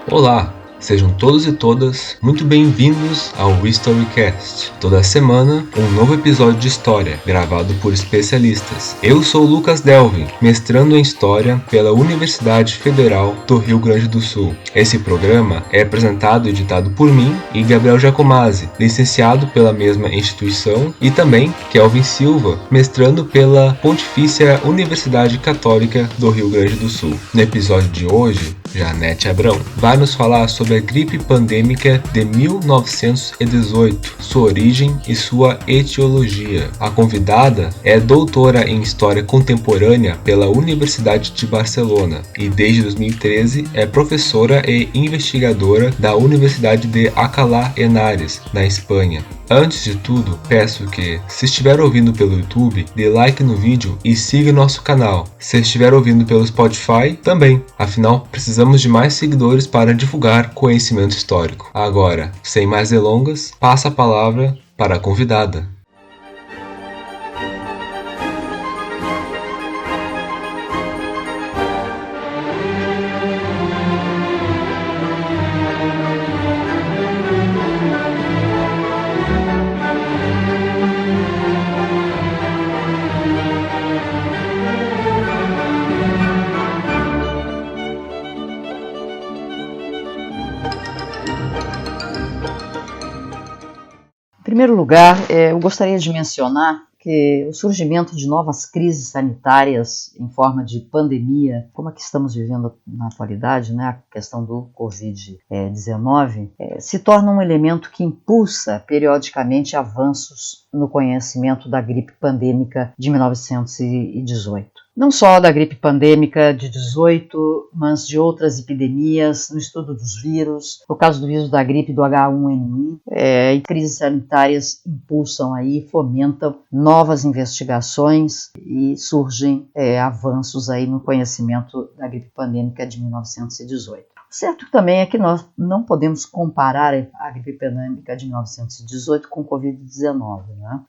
Olá, sejam todos e todas muito bem-vindos ao Historycast. Toda semana, um novo episódio de história, gravado por especialistas. Eu sou Lucas Delvin, mestrando em História pela Universidade Federal do Rio Grande do Sul. Esse programa é apresentado e editado por mim e Gabriel Giacomazzi, licenciado pela mesma instituição, e também Kelvin Silva, mestrando pela Pontifícia Universidade Católica do Rio Grande do Sul. No episódio de hoje, Janete Abrão vai nos falar sobre a gripe pandêmica de 1918, sua origem e sua etiologia. A convidada é doutora em História Contemporânea pela Universidade de Barcelona e desde 2013 é professora e investigadora da Universidade de Alcalá Henares, na Espanha. Antes de tudo, peço que, se estiver ouvindo pelo YouTube, dê like no vídeo e siga nosso canal. Se estiver ouvindo pelo Spotify, também. Afinal, precisamos de mais seguidores para divulgar conhecimento histórico. Agora, sem mais delongas, passo a palavra para a convidada. Em primeiro lugar, eu gostaria de mencionar que o surgimento de novas crises sanitárias em forma de pandemia, como a que estamos vivendo na atualidade, né, a questão do Covid-19, se torna um elemento que impulsa periodicamente avanços no conhecimento da gripe pandêmica de 1918. Não só da gripe pandêmica de 18, mas de outras epidemias, no estudo dos vírus, no caso do vírus da gripe do H1N1, e crises sanitárias impulsam aí, fomentam novas investigações e surgem avanços aí no conhecimento da gripe pandêmica de 1918. Certo também é que nós não podemos comparar a gripe pandêmica de 1918 com o Covid-19. Né?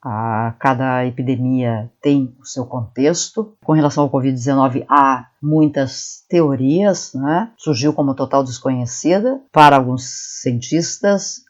Cada epidemia tem o seu contexto. Com relação ao Covid-19, há muitas teorias, né? Surgiu como total desconhecida para alguns cientistas,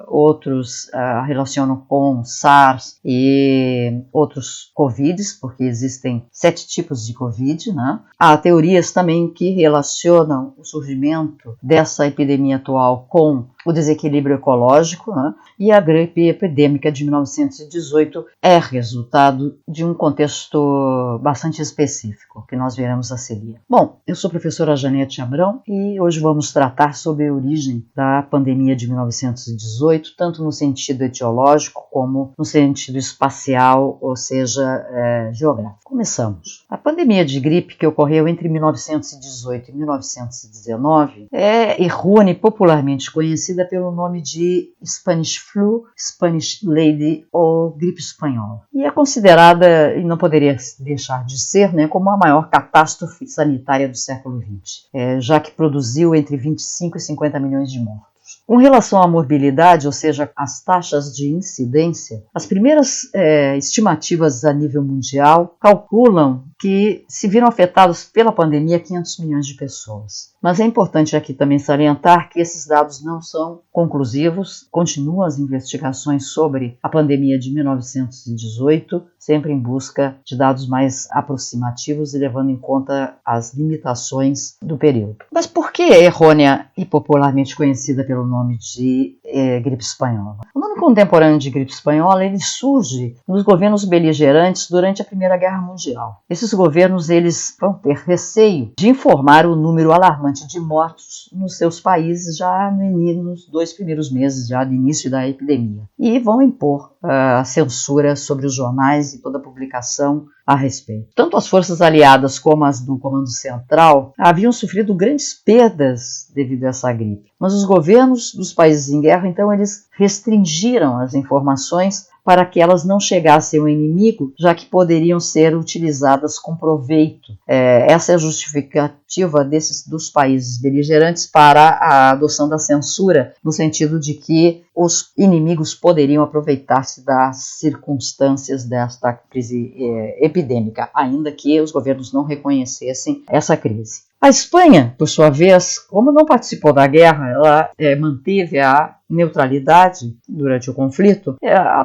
outros relacionam com SARS e outros Covids, porque existem 7 tipos de Covid. Né? Há teorias também que relacionam o surgimento dessa epidemia atual com o desequilíbrio ecológico, né? E a gripe epidêmica de 1918 é resultado de um contexto bastante específico, que nós veremos a seguir. Bom, eu sou a professora Janete Abrão e hoje vamos tratar sobre a origem da pandemia de 1918, tanto no sentido etiológico como no sentido espacial, ou seja, geográfico. Começamos. A pandemia de gripe que ocorreu entre 1918 e 1919 é errônea e popularmente conhecida pelo nome de Spanish Flu, Spanish Lady ou gripe espanhola. E é considerada, e não poderia deixar de ser, né, como a maior catástrofe sanitária do século XX, já que produziu entre 25 e 50 milhões de mortos. Com relação à morbilidade, ou seja, as taxas de incidência, as primeiras estimativas a nível mundial calculam que se viram afetados pela pandemia 500 milhões de pessoas. Mas é importante aqui também salientar que esses dados não são conclusivos, continuam as investigações sobre a pandemia de 1918, sempre em busca de dados mais aproximativos e levando em conta as limitações do período. Mas por que é errônea e popularmente conhecida pelo nome de gripe espanhola? O nome contemporâneo de gripe espanhola ele surge nos governos beligerantes durante a Primeira Guerra Mundial. Esses governos eles vão ter receio de informar o número alarmante de mortos nos seus países já nos 2 primeiros meses já do início da epidemia e vão impor a censura sobre os jornais e toda publicação a respeito. Tanto as forças aliadas como as do Comando Central haviam sofrido grandes perdas devido a essa gripe, mas os governos dos países em guerra, então, eles restringiram as informações para que elas não chegassem ao inimigo, já que poderiam ser utilizadas com proveito. Essa é a justificativa dos países beligerantes para a adoção da censura, no sentido de que os inimigos poderiam aproveitar-se das circunstâncias desta crise epidêmica, ainda que os governos não reconhecessem essa crise. A Espanha, por sua vez, como não participou da guerra, ela manteve a neutralidade durante o conflito,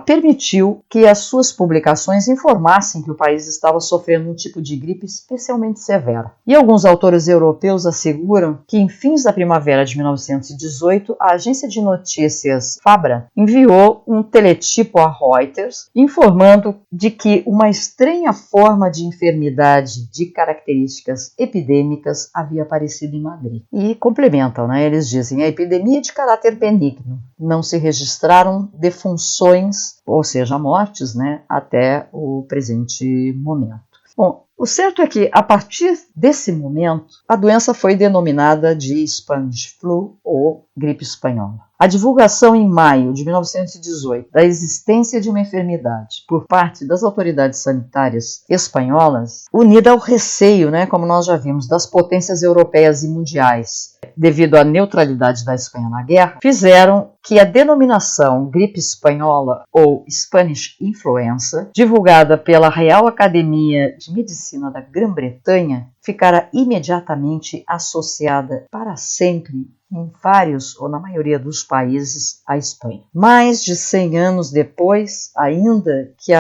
permitiu que as suas publicações informassem que o país estava sofrendo um tipo de gripe especialmente severa. E alguns autores europeus asseguram que, em fins da primavera de 1918, a agência de notícias Fabra enviou um teletipo a Reuters informando de que uma estranha forma de enfermidade de características epidêmicas havia aparecido em Madrid. E complementam, eles dizem, a epidemia de caráter benigno. Não se registraram defunções, ou seja, mortes, até o presente momento. Bom, o certo é que, a partir desse momento, a doença foi denominada de Spanish Flu ou gripe espanhola. A divulgação em maio de 1918 da existência de uma enfermidade por parte das autoridades sanitárias espanholas, unida ao receio, como nós já vimos, das potências europeias e mundiais, devido à neutralidade da Espanha na guerra, fizeram que a denominação gripe espanhola ou Spanish Influenza, divulgada pela Real Academia de Medicina da Grã-Bretanha, ficara imediatamente associada para sempre em vários ou na maioria dos países à Espanha. Mais de 100 anos depois, ainda que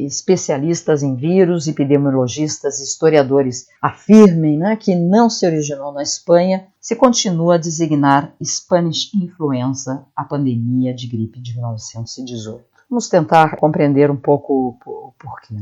especialistas em vírus, epidemiologistas e historiadores afirmem que não se originou na Espanha, se continua a designar Spanish Influenza a pandemia de gripe de 1918. Vamos tentar compreender um pouco o porquê.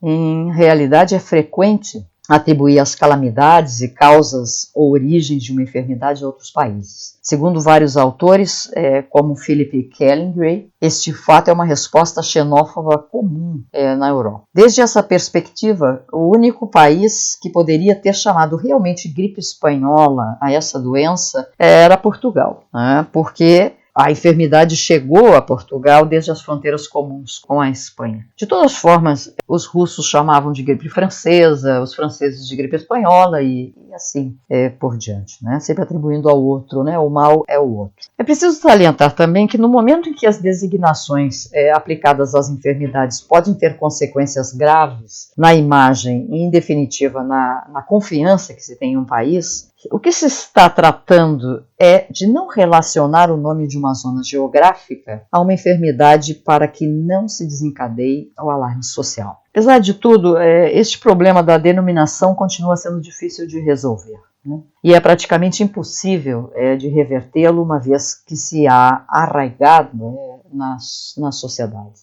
Em realidade, é frequente atribuir as calamidades e causas ou origens de uma enfermidade a outros países. Segundo vários autores, como Philip Kellingray, este fato é uma resposta xenófoba comum na Europa. Desde essa perspectiva, o único país que poderia ter chamado realmente gripe espanhola a essa doença era Portugal, porque a enfermidade chegou a Portugal desde as fronteiras comuns com a Espanha. De todas formas, os russos chamavam de gripe francesa, os franceses de gripe espanhola e assim por diante, sempre atribuindo ao outro, o mal é o outro. É preciso salientar também que no momento em que as designações aplicadas às enfermidades podem ter consequências graves na imagem e, em definitiva, na confiança que se tem em um país, o que se está tratando é de não relacionar o nome de uma zona geográfica a uma enfermidade para que não se desencadeie o alarme social. Apesar de tudo, este problema da denominação continua sendo difícil de resolver. E é praticamente impossível de revertê-lo, uma vez que se há arraigado na sociedade.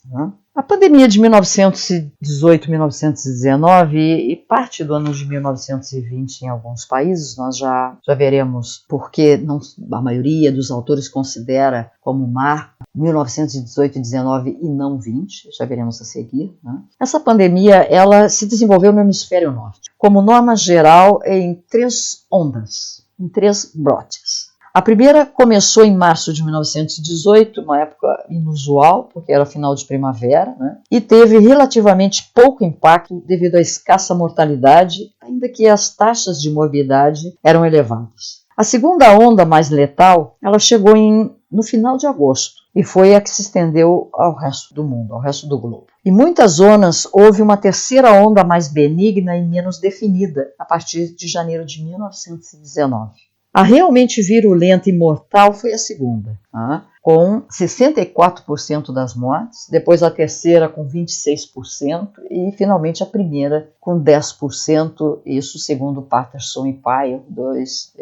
A pandemia de 1918-1919 e parte do ano de 1920 em alguns países, nós já veremos porque a maioria dos autores considera como marco 1918 e 19 e não 20, já veremos a seguir. Essa pandemia ela se desenvolveu no hemisfério norte, como norma geral em 3 ondas, em 3 brotes. A primeira começou em março de 1918, uma época inusual, porque era final de primavera, e teve relativamente pouco impacto devido à escassa mortalidade, ainda que as taxas de morbidade eram elevadas. A segunda onda mais letal, ela chegou no final de agosto e foi a que se estendeu ao resto do mundo, ao resto do globo. Em muitas zonas houve uma terceira onda mais benigna e menos definida, a partir de janeiro de 1919. A realmente virulenta e mortal foi a segunda, com 64% das mortes, depois a terceira com 26% e finalmente a primeira com 10%, isso segundo Patterson e Pyle, 2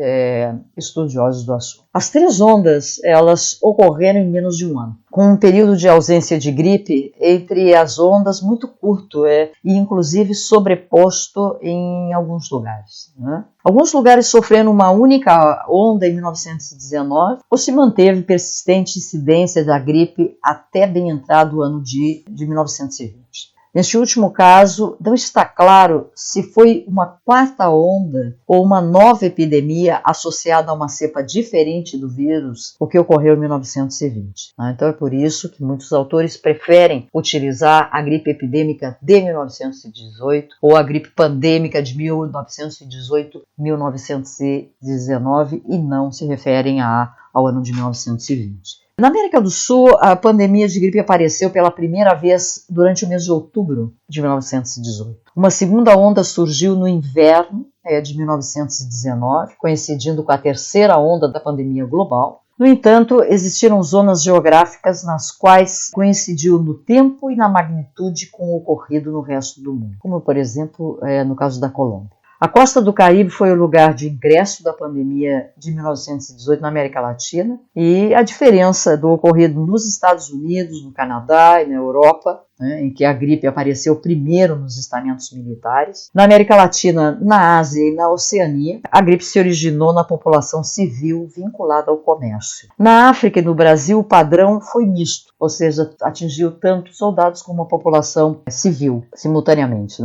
estudiosos do assunto. As 3 ondas elas ocorreram em menos de um ano, com um período de ausência de gripe entre as ondas muito curto e inclusive sobreposto em alguns lugares. Alguns lugares sofreram uma única onda em 1919 ou se manteve persistente incidência da gripe até bem entrado o ano de 1920. Neste último caso, não está claro se foi uma 4ª onda ou uma nova epidemia associada a uma cepa diferente do vírus, o que ocorreu em 1920. Então é por isso que muitos autores preferem utilizar a gripe epidêmica de 1918 ou a gripe pandêmica de 1918-1919 e não se referem ao ano de 1920. Na América do Sul, a pandemia de gripe apareceu pela primeira vez durante o mês de outubro de 1918. Uma segunda onda surgiu no inverno de 1919, coincidindo com a terceira onda da pandemia global. No entanto, existiram zonas geográficas nas quais coincidiu no tempo e na magnitude com o ocorrido no resto do mundo, como, por exemplo, no caso da Colômbia. A costa do Caribe foi o lugar de ingresso da pandemia de 1918 na América Latina, e a diferença do ocorrido nos Estados Unidos, no Canadá e na Europa, em que a gripe apareceu primeiro nos estamentos militares. Na América Latina, na Ásia e na Oceania, a gripe se originou na população civil vinculada ao comércio. Na África e no Brasil, o padrão foi misto, ou seja, atingiu tanto soldados como a população civil, simultaneamente.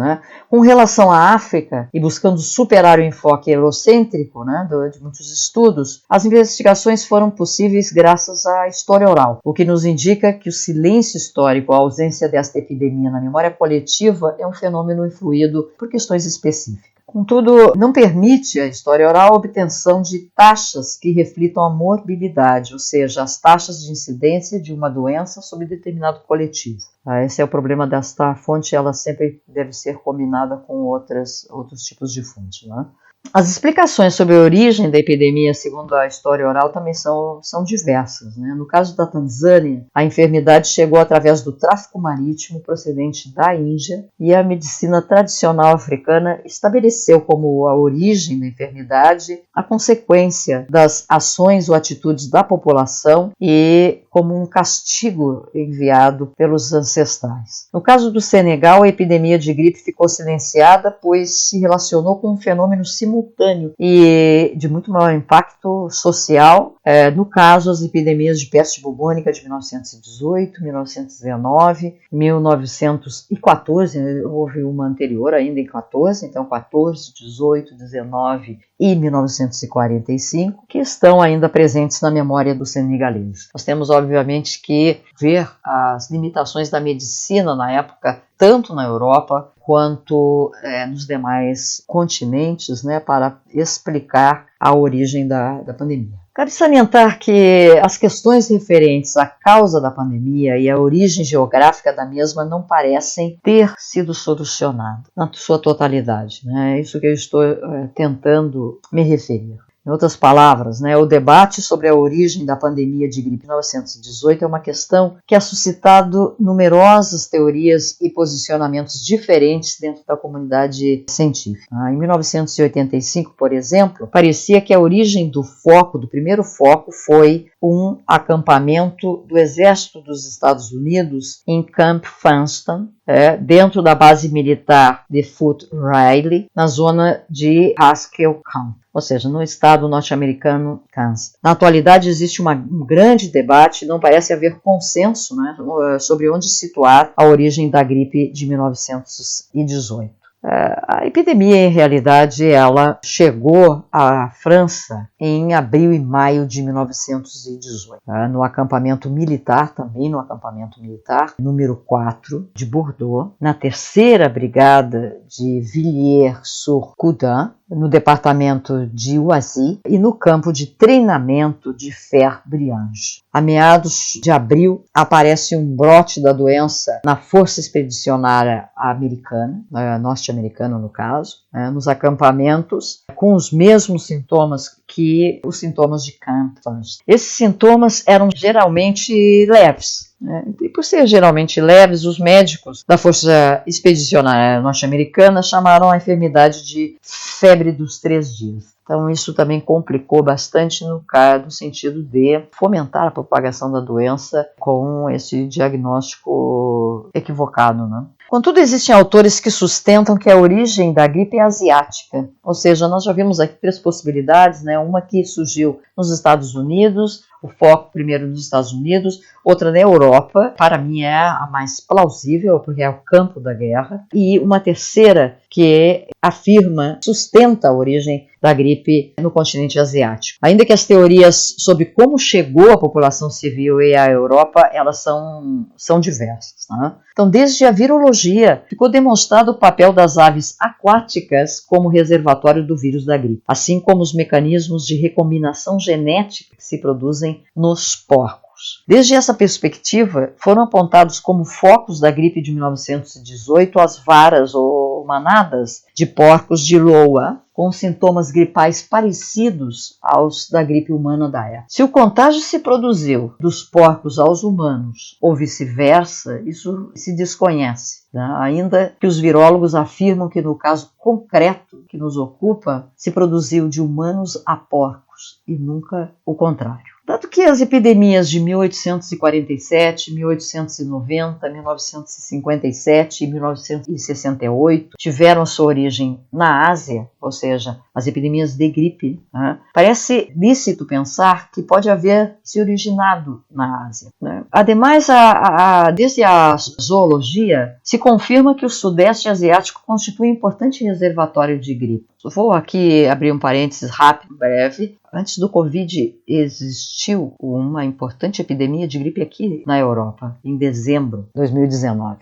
Com relação à África, e buscando superar o enfoque eurocêntrico de muitos estudos, as investigações foram possíveis graças à história oral, o que nos indica que o silêncio histórico, a ausência desta epidemia na memória coletiva, é um fenômeno influído por questões específicas. Contudo, não permite a história oral a obtenção de taxas que reflitam a morbilidade, ou seja, as taxas de incidência de uma doença sobre determinado coletivo. Esse é o problema desta fonte, ela sempre deve ser combinada com outros tipos de fonte. As explicações sobre a origem da epidemia, segundo a história oral, também são diversas. No caso da Tanzânia, a enfermidade chegou através do tráfico marítimo procedente da Índia, e a medicina tradicional africana estabeleceu como a origem da enfermidade a consequência das ações ou atitudes da população e como um castigo enviado pelos ancestrais. No caso do Senegal, a epidemia de gripe ficou silenciada, pois se relacionou com um fenômeno simultâneo e de muito maior impacto social. No caso, as epidemias de peste bubônica de 1918, 1919, 1914, houve uma anterior ainda em 14, então 14, 18, 19 e 1945, que estão ainda presentes na memória dos senegaleses. Nós temos, obviamente, que ver as limitações da medicina na época, tanto na Europa quanto nos demais continentes, para explicar a origem da pandemia. Cabe salientar que as questões referentes à causa da pandemia e à origem geográfica da mesma não parecem ter sido solucionadas na sua totalidade. É isso que eu estou tentando me referir. Em outras palavras, o debate sobre a origem da pandemia de gripe 1918 é uma questão que ha suscitado numerosas teorias e posicionamentos diferentes dentro da comunidade científica. Em 1985, por exemplo, parecia que a origem do primeiro foco, foi um acampamento do Exército dos Estados Unidos em Camp Funston, dentro da base militar de Fort Riley, na zona de Haskell County, ou seja, no estado norte-americano Kansas. Na atualidade existe um grande debate, não parece haver consenso sobre onde situar a origem da gripe de 1918. A epidemia, em realidade, ela chegou à França em abril e maio de 1918, no acampamento militar, número 4 de Bordeaux, na 3ª Brigada de Villiers-sur-Coude, no departamento de Oisy e no campo de treinamento de Fer-Briange. A meados de abril, aparece um brote da doença na Força Expedicionária Americana, norte-americana no caso, nos acampamentos, com os mesmos sintomas que os sintomas de Camp Funston. Esses sintomas eram geralmente leves. E por ser geralmente leves, os médicos da Força Expedicionária Norte-Americana chamaram a enfermidade de febre dos 3 dias. Então isso também complicou bastante no sentido de fomentar a propagação da doença com esse diagnóstico equivocado. Contudo, existem autores que sustentam que a origem da gripe é asiática, ou seja, nós já vimos aqui 3 possibilidades, uma que surgiu nos Estados Unidos, o foco primeiro nos Estados Unidos, outra na Europa, para mim é a mais plausível, porque é o campo da guerra, e uma terceira que sustenta a origem da gripe no continente asiático. Ainda que as teorias sobre como chegou a população civil e a Europa, elas são diversas. Então, desde a virologia, ficou demonstrado o papel das aves aquáticas como reservatório do vírus da gripe, assim como os mecanismos de recombinação genética que se produzem nos porcos. porcos. Desde essa perspectiva, foram apontados como focos da gripe de 1918 as varas ou manadas de porcos de Iowa, com sintomas gripais parecidos aos da gripe humana da época. Se o contágio se produziu dos porcos aos humanos ou vice-versa, isso se desconhece, né? Ainda que os virólogos afirmam que no caso concreto que nos ocupa, se produziu de humanos a porcos e nunca o contrário. Tanto que as epidemias de 1847, 1890, 1957 e 1968 tiveram sua origem na Ásia, ou seja, as epidemias de gripe, né? Parece lícito pensar que pode haver se originado na Ásia, né? Ademais, desde a zoologia, se confirma que o Sudeste Asiático constitui um importante reservatório de gripe. Vou aqui abrir um parênteses rápido, breve. Antes do Covid, existiu uma importante epidemia de gripe aqui na Europa, em dezembro de 2019,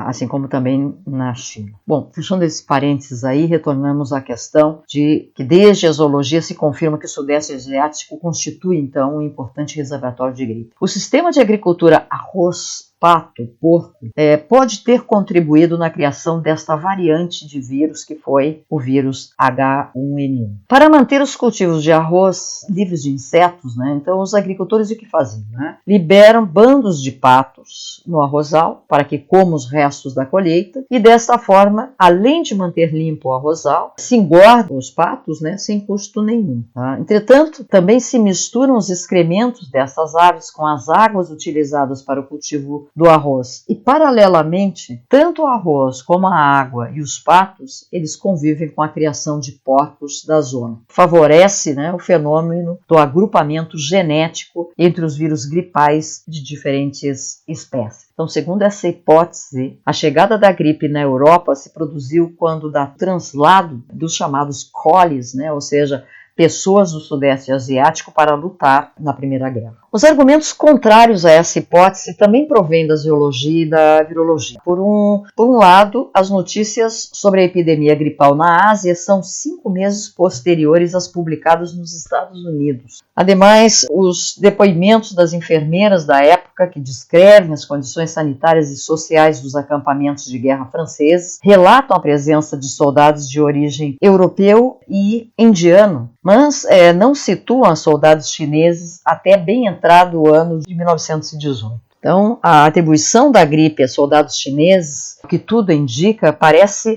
assim como também na China. Bom, fechando esse parênteses aí, retornamos à questão de que desde a zoologia se confirma que o Sudeste Asiático constitui, então, um importante reservatório de gripe. O sistema de agricultura arroz, pato, porco, pode ter contribuído na criação desta variante de vírus que foi o vírus H1N1. Para manter os cultivos de arroz livres de insetos, né, então os agricultores o que faziam? Né? Liberam bandos de patos no arrozal para que comam os restos da colheita e desta forma, além de manter limpo o arrozal, se engordam os patos, né, sem custo nenhum. Tá? Entretanto, também se misturam os excrementos dessas aves com as águas utilizadas para o cultivo do arroz. E, paralelamente, tanto o arroz como a água e os patos, eles convivem com a criação de porcos da zona. Favorece, né, o fenômeno do agrupamento genético entre os vírus gripais de diferentes espécies. Então, segundo essa hipótese, a chegada da gripe na Europa se produziu quando da translado dos chamados colis, né, ou seja, pessoas do Sudeste Asiático para lutar na Primeira Guerra. Os argumentos contrários a essa hipótese também provêm da zoologia e da virologia. Por um lado, as notícias sobre a epidemia gripal na Ásia são 5 meses posteriores às publicadas nos Estados Unidos. Ademais, os depoimentos das enfermeiras da época que descrevem as condições sanitárias e sociais dos acampamentos de guerra franceses relatam a presença de soldados de origem europeu e indiano, mas não situam soldados chineses até bem entrado o ano de 1918. Então, a atribuição da gripe a soldados chineses, o que tudo indica,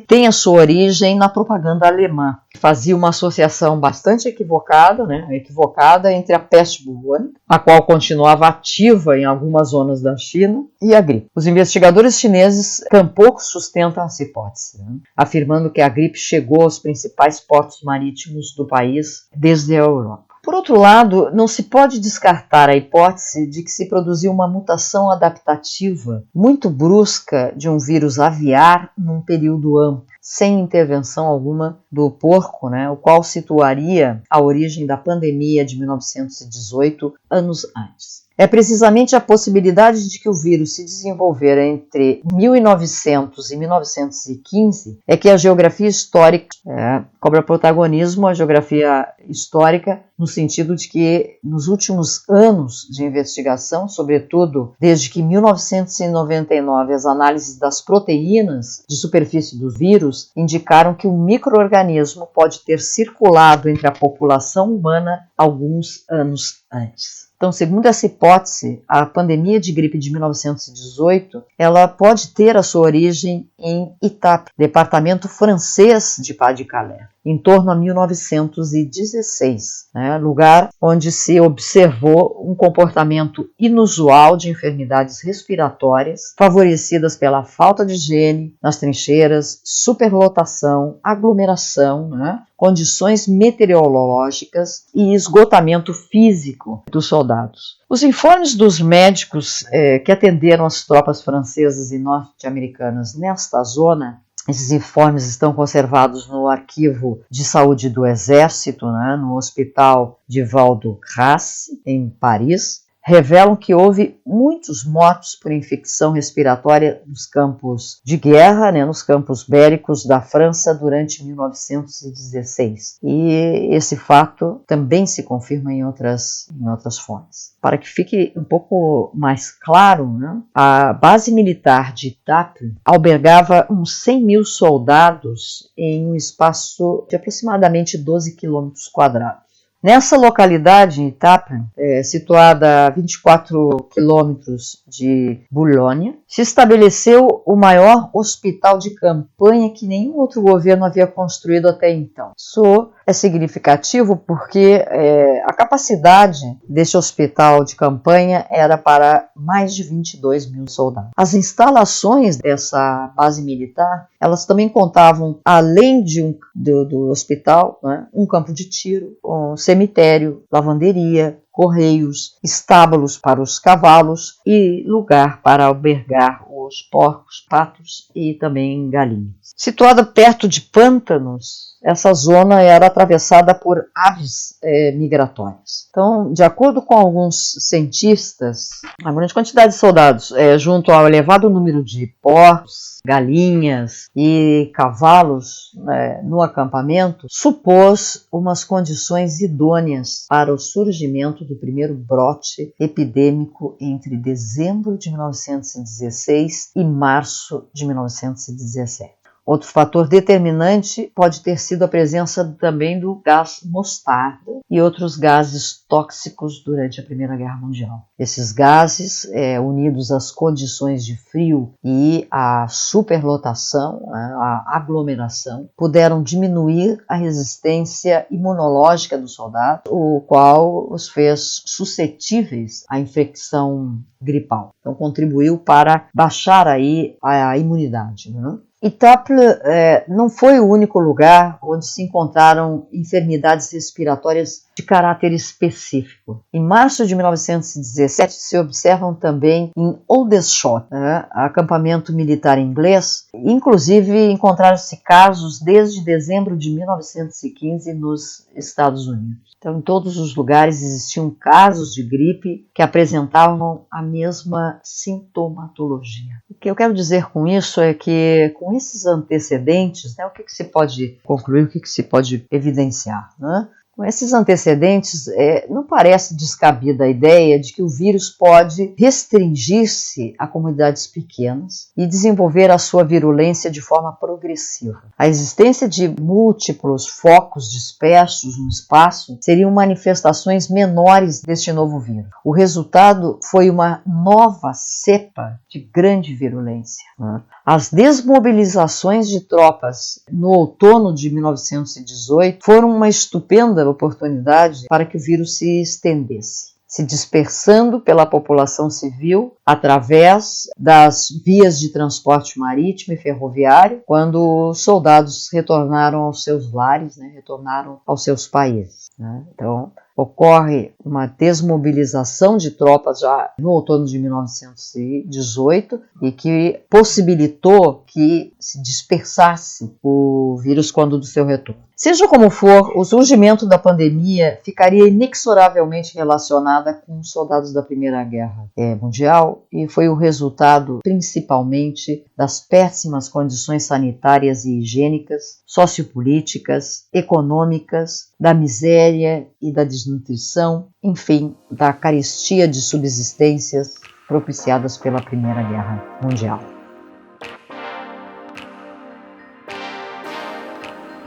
tem a sua origem na propaganda alemã, que fazia uma associação bastante equivocada entre a peste bubônica, a qual continuava ativa em algumas zonas da China, e a gripe. Os investigadores chineses tampouco sustentam essa hipótese, afirmando que a gripe chegou aos principais portos marítimos do país desde a Europa. Por outro lado, não se pode descartar a hipótese de que se produziu uma mutação adaptativa muito brusca de um vírus aviar num período amplo, sem intervenção alguma do porco, o qual situaria a origem da pandemia de 1918 anos antes. É precisamente a possibilidade de que o vírus se desenvolvera entre 1900 e 1915 é que a geografia histórica cobra protagonismo, a geografia histórica, no sentido de que nos últimos anos de investigação, sobretudo desde que em 1999 as análises das proteínas de superfície do vírus indicaram que o micro-organismo pode ter circulado entre a população humana alguns anos antes. Então, segundo essa hipótese, a pandemia de gripe de 1918, ela pode ter a sua origem em Itap, departamento francês de Pas-de-Calais, em torno a 1916, lugar onde se observou um comportamento inusual de enfermidades respiratórias, favorecidas pela falta de higiene nas trincheiras, superlotação, aglomeração, condições meteorológicas e esgotamento físico dos soldados. Os informes dos médicos que atenderam as tropas francesas e norte-americanas nesta zona, esses informes estão conservados no Arquivo de Saúde do Exército, no Hospital de Val-de-Grâce, em Paris, revelam que houve muitos mortos por infecção respiratória nos campos de guerra, nos campos bélicos da França durante 1916. E esse fato também se confirma em outras fontes. Para que fique um pouco mais claro, a base militar de Étaples albergava uns 100 mil soldados em um espaço de aproximadamente 12 quilômetros quadrados. Nessa localidade, Étaples, situada a 24 quilômetros de Boulogne, se estabeleceu o maior hospital de campanha que nenhum outro governo havia construído até então. Isso é significativo porque a capacidade deste hospital de campanha era para mais de 22 mil soldados. As instalações dessa base militar, elas também contavam, além do hospital, um campo de tiro, um cemitério, lavanderia, correios, estábulos para os cavalos e lugar para albergar os porcos, patos e também galinhas. Situada perto de pântanos, essa zona era atravessada por aves migratórias. Então, de acordo com alguns cientistas, a grande quantidade de soldados, junto ao elevado número de porcos, galinhas e cavalos no acampamento, supôs umas condições idôneas para o surgimento do primeiro brote epidêmico entre dezembro de 1916 e março de 1917. Outro fator determinante pode ter sido a presença também do gás mostarda e outros gases tóxicos durante a Primeira Guerra Mundial. Esses gases, unidos às condições de frio e à superlotação, à aglomeração, puderam diminuir a resistência imunológica dos soldados, o qual os fez suscetíveis à infecção gripal. Então, contribuiu para baixar aí a imunidade, Étaples não foi o único lugar onde se encontraram enfermidades respiratórias de caráter específico. Em março de 1917 se observam também em Aldershot, acampamento militar inglês. Inclusive encontraram-se casos desde dezembro de 1915 nos Estados Unidos. Então, em todos os lugares existiam casos de gripe que apresentavam a mesma sintomatologia. O que eu quero dizer com isso é que, com esses antecedentes, o que se pode concluir, o que se pode evidenciar, Com esses antecedentes, não parece descabida a ideia de que o vírus pode restringir-se a comunidades pequenas e desenvolver a sua virulência de forma progressiva. A existência de múltiplos focos dispersos no espaço seriam manifestações menores deste novo vírus. O resultado foi uma nova cepa de grande virulência. As desmobilizações de tropas no outono de 1918 foram uma estupenda oportunidade para que o vírus se estendesse, se dispersando pela população civil através das vias de transporte marítimo e ferroviário, quando os soldados retornaram aos seus lares, retornaram aos seus países. Então, ocorre uma desmobilização de tropas já no outono de 1918 e que possibilitou que se dispersasse o vírus quando do seu retorno. Seja como for, o surgimento da pandemia ficaria inexoravelmente relacionada com os soldados da Primeira Guerra Mundial e foi o resultado principalmente das péssimas condições sanitárias e higiênicas, sociopolíticas, econômicas, da miséria e da desnutrição, enfim, da carestia de subsistências propiciadas pela Primeira Guerra Mundial.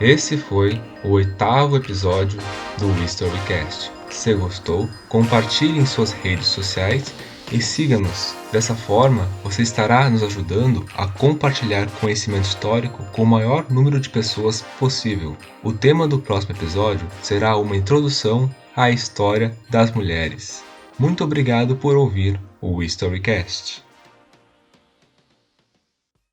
Esse foi o 8º episódio do Historycast. Se gostou, compartilhe em suas redes sociais e siga-nos. Dessa forma, você estará nos ajudando a compartilhar conhecimento histórico com o maior número de pessoas possível. O tema do próximo episódio será uma introdução à história das mulheres. Muito obrigado por ouvir o Historycast.